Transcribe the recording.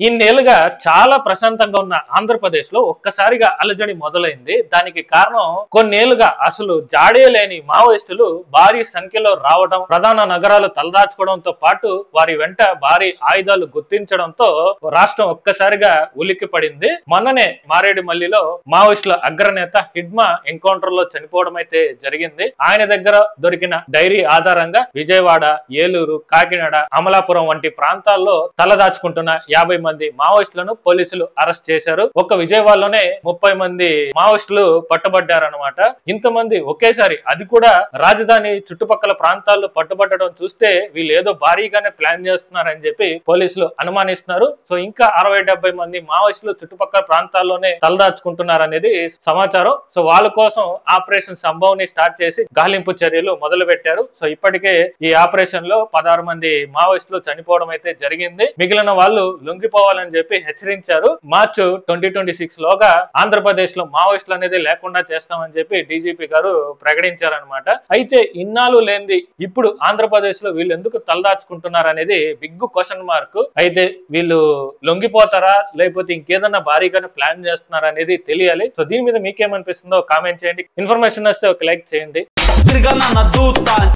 ఇన్నేళ్లుగా చాలా ప్రశాంతంగా ఉన్న ఆంధ్రప్రదేశ్ లో ఒక్కసారిగా అలజడి మొదలైంది. దానికి కారణం కొన్నేళ్లుగా అసలు జాడే లేని మావోయిస్టులు భారీ సంఖ్యలో రావడం, ప్రధాన నగరాలు తలదాచుకోవడంతో పాటు వారి వెంట భారీ ఆయుధాలు గుర్తించడంతో రాష్ట్రం ఒక్కసారిగా ఉలిక్కి పడింది. మొన్ననే మారేడుమల్లిలో మావోయిస్టుల అగ్రనేత హిడ్మా ఎన్కౌంటర్ లో చనిపోవడం అయితే జరిగింది. ఆయన దగ్గర దొరికిన డైరీ ఆధారంగా విజయవాడ, ఏలూరు, కాకినాడ, అమలాపురం వంటి ప్రాంతాల్లో తలదాచుకుంటున్న 50 మంది మావోయిస్టులను పోలీసులు అరెస్ట్ చేశారు. ఒక్క విజయవాడలోనే 30 మంది మావోయిస్టులు పట్టుబడ్డారన్నమాట. ఇంతమంది ఒకేసారి, అది కూడా రాజధాని చుట్టుపక్కల ప్రాంతాల్లో పట్టుబట్టడం చూస్తే వీళ్ళు ఏదో భారీగానే ప్లాన్ చేస్తున్నారని చెప్పి పోలీసులు అనుమానిస్తున్నారు. సో ఇంకా 60-70 మంది మావోయిస్టులు చుట్టుపక్కల ప్రాంతాల్లోనే తలదాచుకుంటున్నారు అనేది సమాచారం. సో వాళ్ళ కోసం ఆపరేషన్ సంభవ్ని స్టార్ట్ చేసి గాలింపు చర్యలు మొదలు పెట్టారు. సో ఇప్పటికే ఈ ఆపరేషన్ లో 16 మంది మావోయిస్టులు చనిపోవడం అయితే జరిగింది. మిగిలిన వాళ్ళు లొంగిపోవాలని చెప్పి హెచ్చరించారు. మార్చ్ 2026 లోగా ఆంధ్రప్రదేశ్ లో మావోయిస్టులు అనేది లేకుండా చేస్తామని చెప్పి డీజీపీ గారు ప్రకటించారనమాట. అయితే ఇన్నాళ్ళు లేనిది ఇప్పుడు ఆంధ్రప్రదేశ్ లో వీళ్ళు ఎందుకు తలదాచుకుంటున్నారు అనేది బిగ్ క్వశ్చన్ మార్క్. అయితే వీళ్ళు లొంగిపోతారా లేకపోతే ఇంకేదన్నా భారీగానే ప్లాన్ చేస్తున్నారా అనేది తెలియాలి. సో దీని మీద మీకేమనిపిస్తుందో కామెంట్ చేయండి. ఇన్ఫర్మేషన్ వస్తే ఒక లైక్ చేయండి.